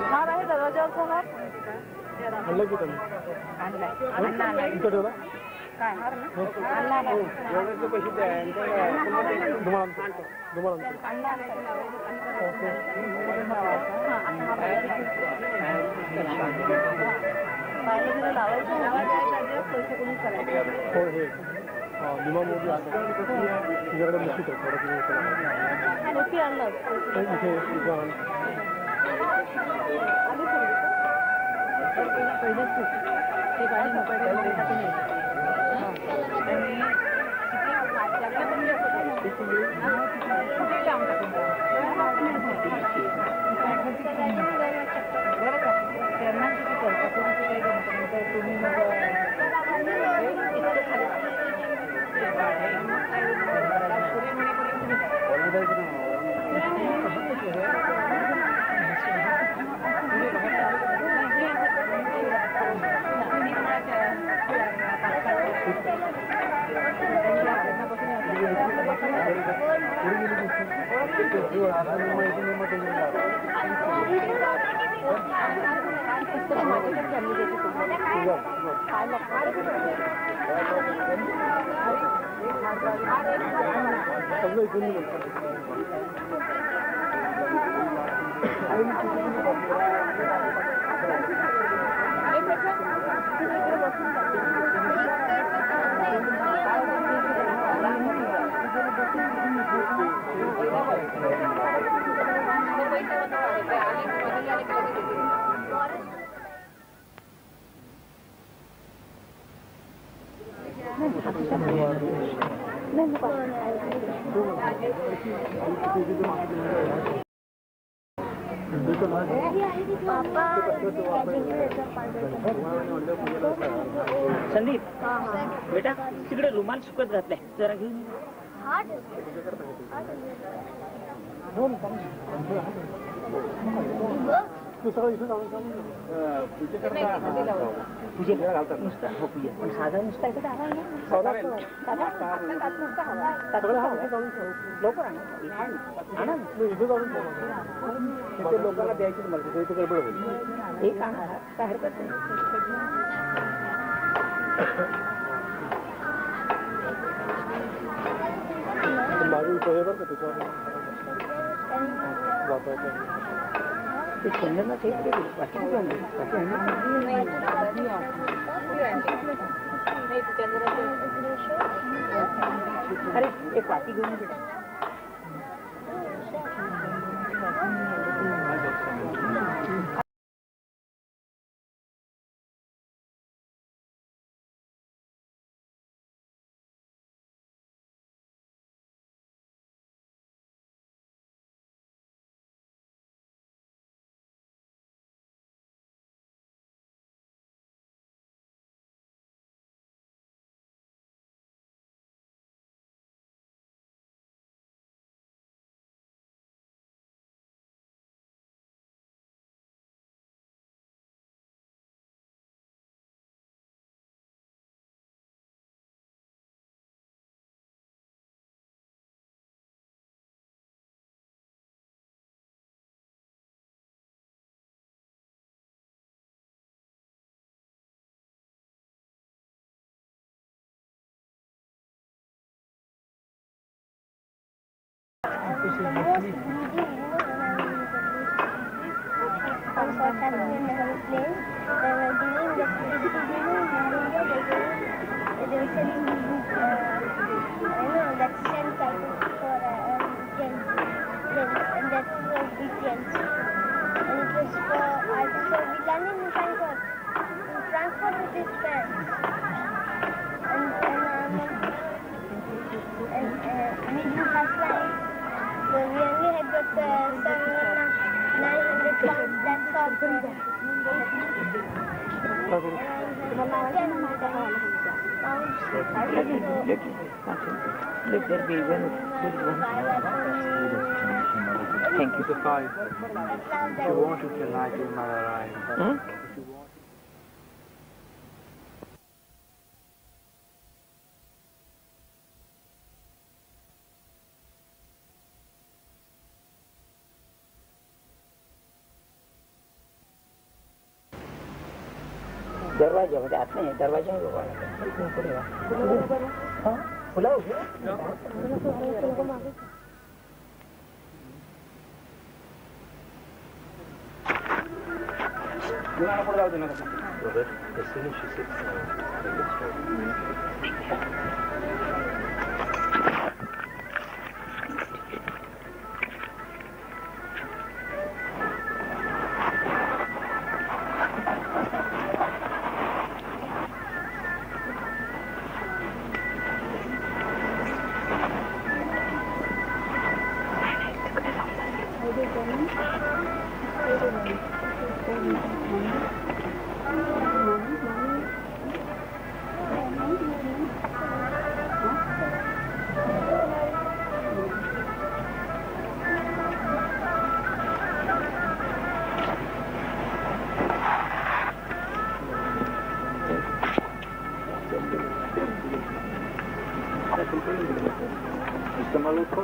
हार आहे दरवाजावरचा हार आणलं की तुम्ही काय हार ना पैसे पैसे कोणी करायचे विमा मोदी तुझ्याकडे निश्चित आहे थोडं आणलं ते गाडी संदीप बेटा तिकडे रुमाल सुकत घातलाय जरा घेऊन पूजेला घालतात नुसता हो पूजा पण साधा नुसता आहे लवकर आणा लोकांना द्यायची मला इथे गडबड होईल एक आणा काय हरकत नाही माझी सोय बरं का त्याच्यावर चंदना अरे एक पाती घेऊन Let there be one good one. Thank you. So far, if you want, you can light your mother eye. If you want. दरवाजा मध्ये आत नाही दरवाजा पडेगा खुला हो गया As soon as she sits down, Mr. Maluko.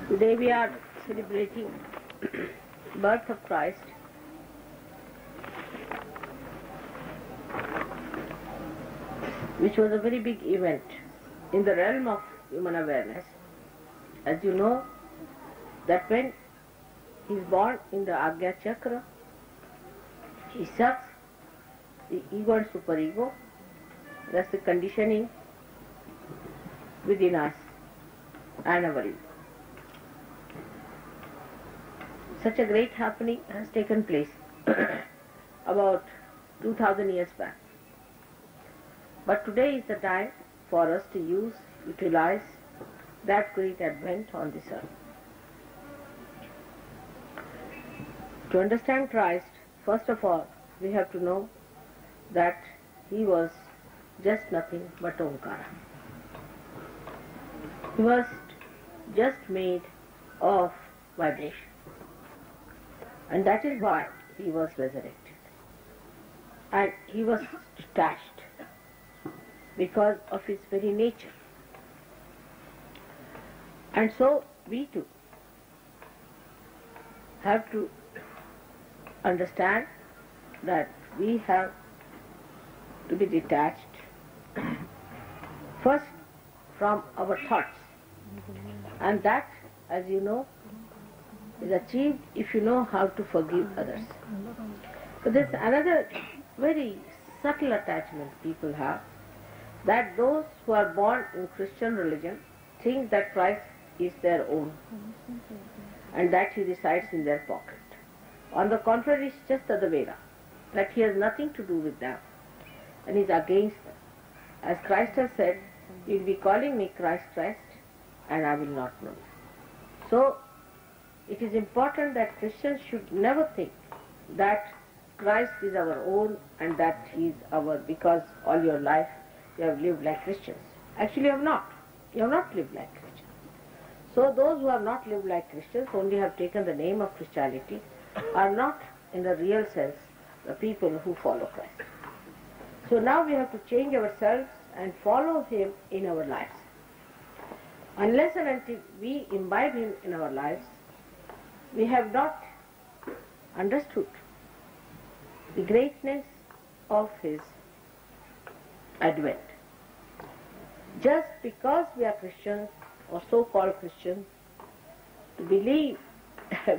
Today we are celebrating birth of Christ. Which was a very big event in the realm of human awareness. As you know, that when he is born in the Agya Chakra, he sucks the ego and superego. That's the conditioning within us and our ego. Such a great happening has taken place about 2000 years back. But today is the time for us to utilize that great advent on this earth. To understand Christ, first of all, we have to know that he was just nothing but Omkara. He was just made of vibration. And that is why he was resurrected. And he was detached because of his very nature. And so we too have to understand that we have to be detached first from our thoughts. And that, as you know, is achieved if you know how to forgive others. But there's another very subtle attachment people have, that those who are born in Christian religion think that Christ is their own and that he resides in their pocket. On the contrary, it's just the other way around, that he has nothing to do with them and is against them. As Christ has said, you will be calling me Christ, Christ, and I will not know you. So, it is important that Christians should never think that Christ is our own and that he is our, because all your life you have lived like Christians. Actually you have not. You have not lived like Christians. So those who have not lived like Christians, only have taken the name of Christianity, are not in the real sense the people who follow Christ. So now we have to change ourselves and follow him in our lives. Unless and until we imbibe him in our lives, we have not understood the greatness of his advent. Just because we are Christians or so-called Christians, to believe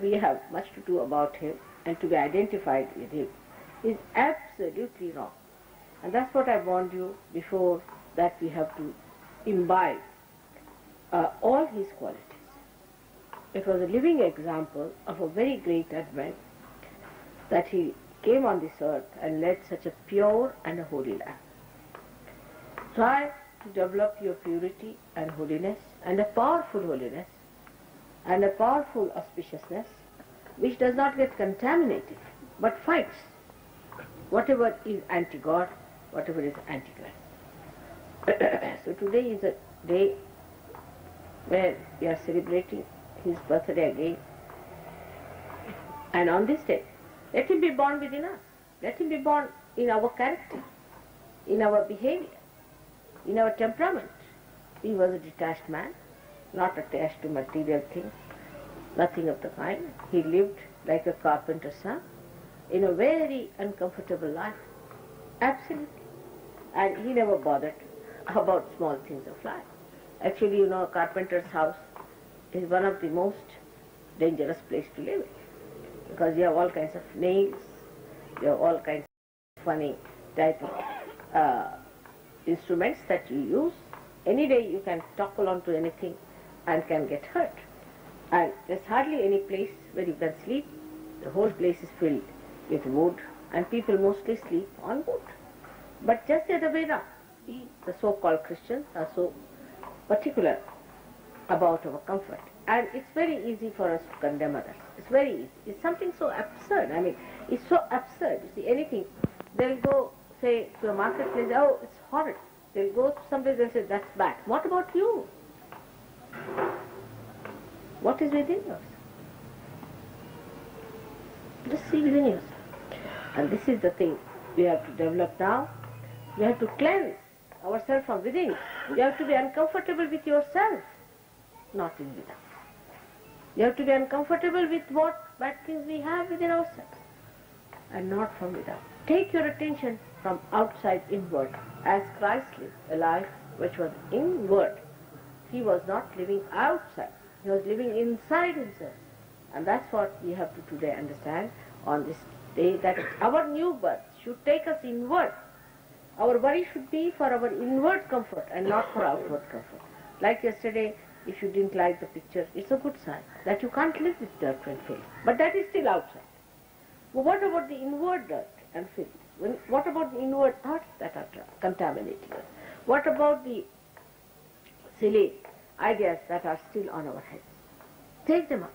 we have much to do about him and to be identified with him is absolutely wrong. And that's what I warned you before, that we have to imbibe all his qualities. It was a living example of a very great advent, that he came on this earth and led such a pure and a holy life. try to develop your purity and holiness, and a powerful holiness, and a powerful auspiciousness, which does not get contaminated, but fights whatever is anti-God, whatever is anti-Christ. So today is a day where we are celebrating his birthday again. And on this day, let him be born within us. Let him be born in our character, in our behavior, in our temperament. He was a detached man, not attached to material things, nothing of the kind. He lived like a carpenter's son in a very uncomfortable life. Absolutely. And he never bothered about small things of life. Actually, you know, a carpenter's house is one of the most dangerous places to live in, because you have all kinds of nails, you have all kinds of funny type of instruments that you use. Any day you can topple onto anything and can get hurt. And there's hardly any place where you can sleep. The whole place is filled with wood, and people mostly sleep on wood. But just the other way around, we, the so-called Christians, are so particular about our comfort. And it's very easy for us to condemn others. It's very easy. It's something so absurd. I mean, it's so absurd. You see, anything, they'll go, say, to a marketplace, oh, it's horrid. They'll go someplace, they'll say, that's bad. What about you? What is within yourself? Just see within yourself. And this is the thing we have to develop now. We have to cleanse ourselves from within. You have to be uncomfortable with yourself, not in without. You have to be uncomfortable with what bad things we have within ourselves, and not from without. Take your attention from outside inward, as Christ lived a life which was inward. He was not living outside. He was living inside himself. And that's what we have to today understand on this day, that our new birth should take us inward. Our worry should be for our inward comfort and not for outward comfort. Like yesterday, if you didn't like the picture, it's a good sign that you can't live with dirt and filth. But that is still outside. Well, what about the inward dirt and filth? What about the inward thoughts that are contaminating us? What about the silly ideas that are still on our heads? Take them away.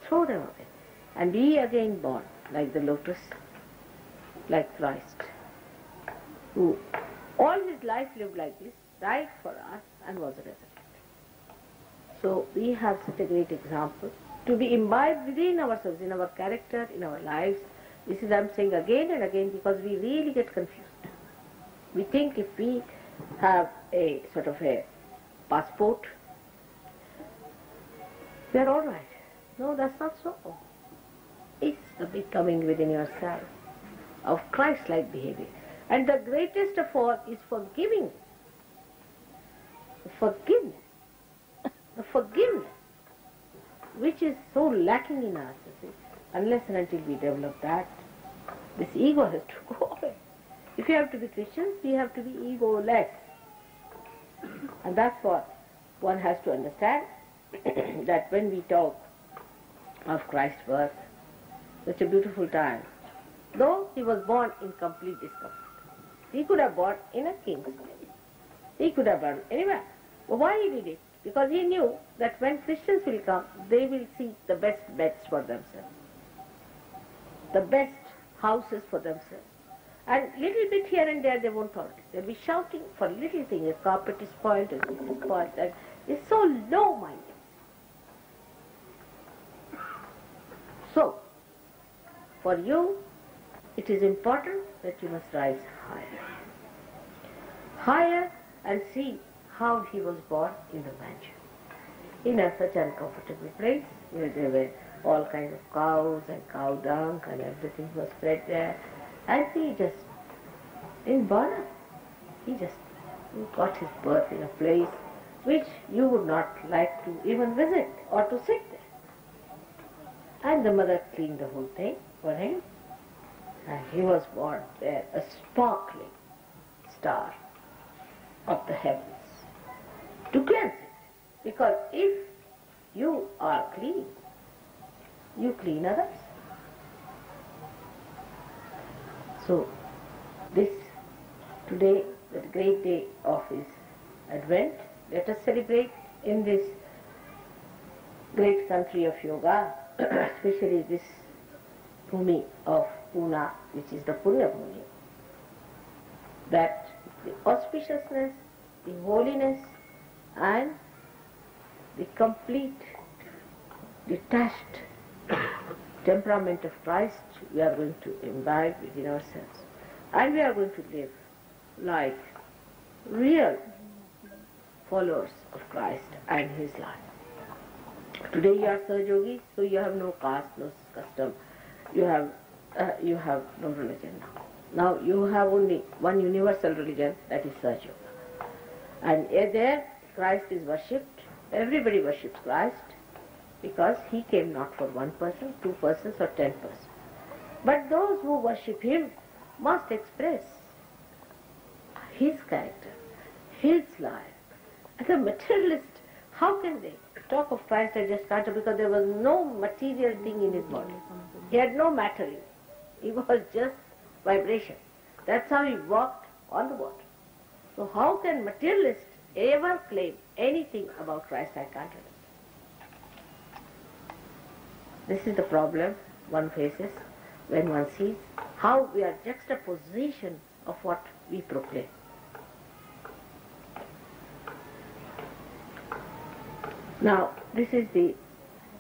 Throw them away. And be again born like the lotus, like Christ, who all his life lived like this, died for us and was resurrected. So we have such a great example to be imbibed within ourselves, in our character, in our lives. This is, I'm saying again and again, because we really get confused. We think if we have a sort of a passport, we are all right. No, that's not so. It's the becoming within yourself of Christ-like behavior. And the greatest of all is forgiving. Forgiveness. The forgiveness, which is so lacking in us, you see. Unless and until we develop that, this ego has to go away. If you have to be Christians, we have to be ego-less. And that's what one has to understand, that when we talk of Christ's birth, such a beautiful time, though he was born in complete discomfort. He could have born in a king's place. He could have born anywhere. But why he did it? Because he knew that when Christians will come, they will seek the best beds for themselves, the best houses for themselves. And little bit here and there they won't tolerate. They'll be shouting for little things. A carpet is spoiled, and this is spoiled. And it's so low-minded. So, for you, it is important that you must rise higher. Higher, and see how he was born in the manger. In such an uncomfortable place, where there were all kinds of cows and cow dung and everything was spread there. And he just didn't bother. He just got his birth in a place which you would not like to even visit or to sit there. And the mother cleaned the whole thing for him. And he was born there, a sparkling star of the heavens, to cleanse it. Because if you are clean, you clean others. So this today that great day of his advent. Let us celebrate in this great country of yoga, especially this Bhumi of Pune, which is the Punya Bhumi, that the auspiciousness, the holiness and the complete detached temperament of Christ we are going to imbibe within ourselves. And we are going to live like real followers of Christ and His life. Today you are Sahajogi, so you have no caste, no custom. You have no religion now. Now you have only one universal religion, that is Sahaja. And there Christ is worshipped. Everybody worships Christ because He came not for one person, 2 persons or 10 persons. But those who worship Him must express His character, His life. As a materialist, how can they talk of Christ as just character, because there was no material thing in His body. He had no matter in it. He was just vibration. That's how He walked on the water. So how can materialists ever claim anything about Christ? I can't understand. This is the problem one faces when one sees how we are juxtaposition of what we proclaim. Now, this is the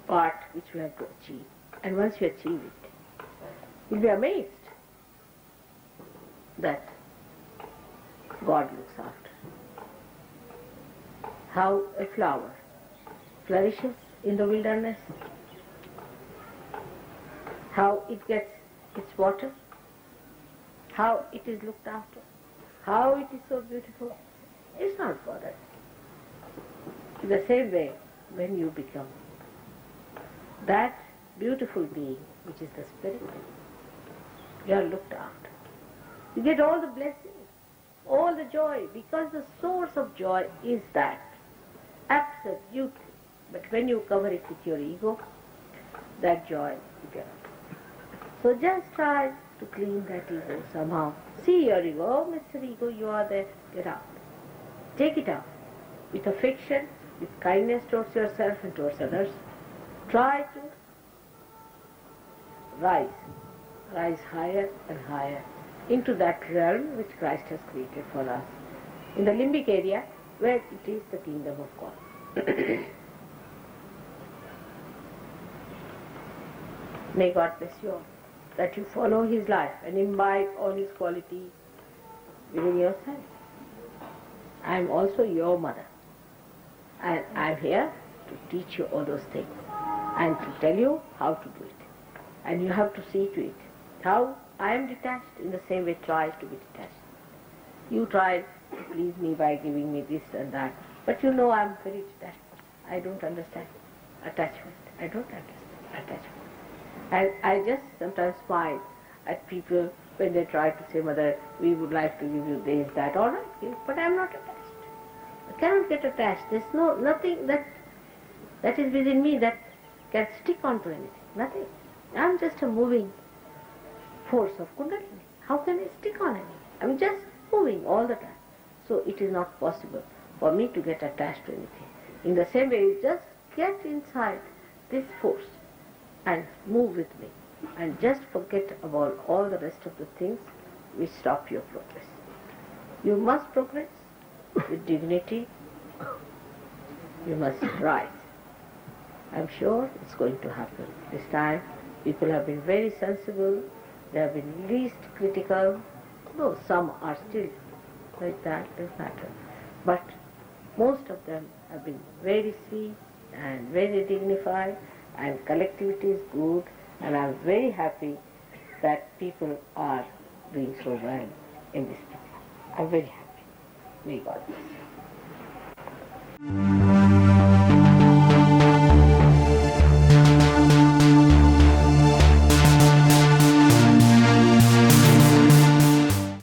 part which we have to achieve. And once you achieve it, you'll be amazed that God looks after. How a flower flourishes in the wilderness, how it gets its water, how it is looked after, how it is so beautiful. It's not bothered. In the same way, when you become that beautiful being, which is the Spirit, you are looked after. You get all the blessings, all the joy, because the source of joy is that. Absolutely. But when you cover it with your ego, that joy you cannot. So just try to clean that ego somehow. See your ego, oh Mr. Ego, you are there, get out. Take it out with affection, with kindness towards yourself and towards others. Try to rise higher and higher into that realm which Christ has created for us, in the limbic area where it is the kingdom of God. May God bless you all, that you follow His life and imbibe all His qualities within yourself. I am also your mother, and I am here to teach you all those things and to tell you how to do it. And you have to see to it. How I am detached, in the same way try to be detached. You try to please me by giving me this and that, but you know I am very detached. I don't understand attachment. I don't understand attachment. And I just sometimes smile at people when they try to say, Mother, we would like to give you this, that, all right, give, but I am not attached. I cannot get attached. There's nothing that is within me that can stick onto anything. Nothing. I'm just a moving force of Kundalini. How can I stick on anything? I'm just moving all the time. So it is not possible for me to get attached to anything. In the same way, you just get inside this force and move with me. And just forget about all the rest of the things which stop your progress. You must progress with dignity. You must rise. I'm sure it's going to happen. This time, people have been very sensible. They have been least critical. Though some are still like that, doesn't matter. But most of them have been very sweet and very dignified, and collectivity is good, and I'm very happy that people are doing so well in this place. I'm very happy. May God bless you.